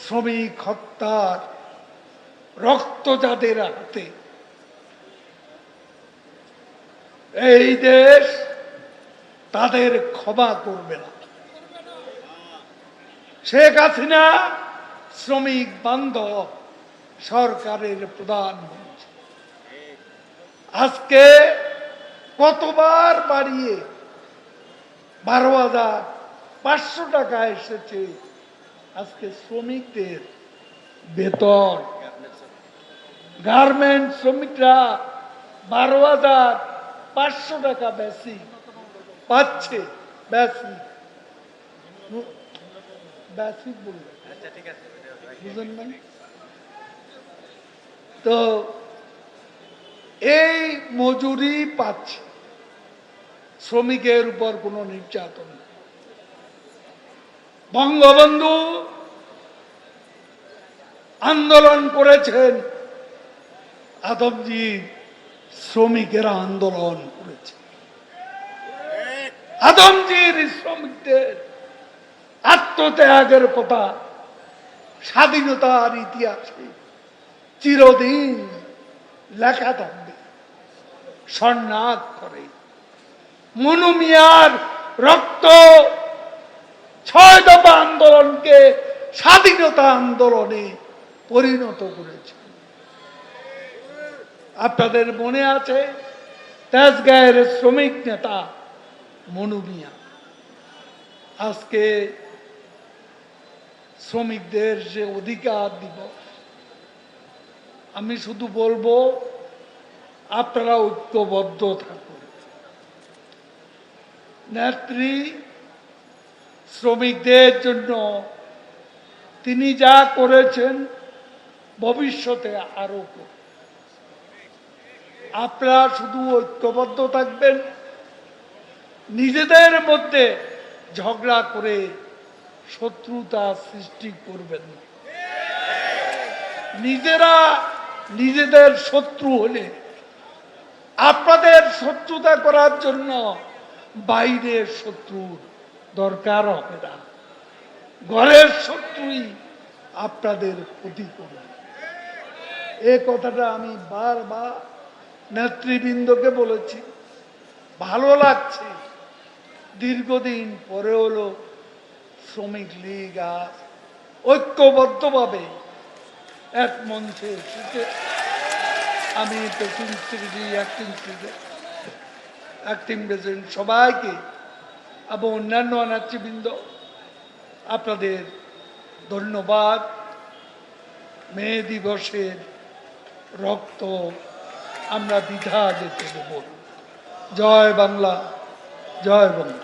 শ্রমিক হত্যার রক্ত যাদের হাতে, এই দেশ তাদের ক্ষমা করবে না। শেখ হাসিনা শ্রমিক বান্ধব সরকারের প্রধানমন্ত্রী। আজকে কতবার বাড়িয়ে 12,500 টাকা এসেছে আজকে শ্রমিকদের বেতন। গার্মেন্ট শ্রমিকরা 12,500 টাকা বেশি পাচ্ছে। বুঝলেন না? তো এই মজুরি পাচ্ছে, শ্রমিকের উপর কোনো নির্যাতন। বঙ্গবন্ধু আন্দোলন করেছেন, আদমজি শ্রমিকেরা আন্দোলন করেছে। আদমজির শ্রমিকদের আত্মত্যাগের কথা স্বাধীনতার ইতিহাসে চিরদিন লেখা থাকবে। স্বর্ণাক করে মনু মিয়ার রক্ত 6 দফা আন্দোলনকে স্বাধীনতা আন্দোলনে পরিণত করেছে। আপনাদের মনে আছে তেজগাঁয়ের শ্রমিক নেতা মনু মিয়া। আজকে শ্রমিকদের যে অধিকার দিবস, আমি শুধু বলবো আপনারা ঐক্যবদ্ধ থাকুন। নেত্রী শ্রমিকদের জন্য তিনি যা করেছেন ভবিষ্যতে আরো করবেন। আপনারা শুধু ঐক্যবদ্ধ থাকবেন, নিজেদের মধ্যে ঝগড়া করে শত্রুতা সৃষ্টি করবেন না। নিজেরা নিজেদের শত্রু হলে আপনাদের শত্রুতা করার জন্য বাইরের শত্রুর দরকার হবে না। ঘরের শত্রুই আপনাদের ক্ষতি করবে। এই কথাটা আমি বারবার নেতৃবৃন্দকে বলেছি। ভালো লাগছে, দীর্ঘদিন পরে হলো শ্রমিক লীগ আজ ঐক্যবদ্ধভাবে এক মঞ্চে এসেছে। আমি প্রেসিডেন্ট সেক্রেটারি, অ্যাক্টিং প্রেসিডেন্ট সবাইকে এবং অন্যান্য নেতৃবৃন্দ আপনাদের ধন্যবাদ। মে দিবসের রক্ত আমরা বৃথা যেতে দেব। জয় বাংলা, জয় বঙ্গ।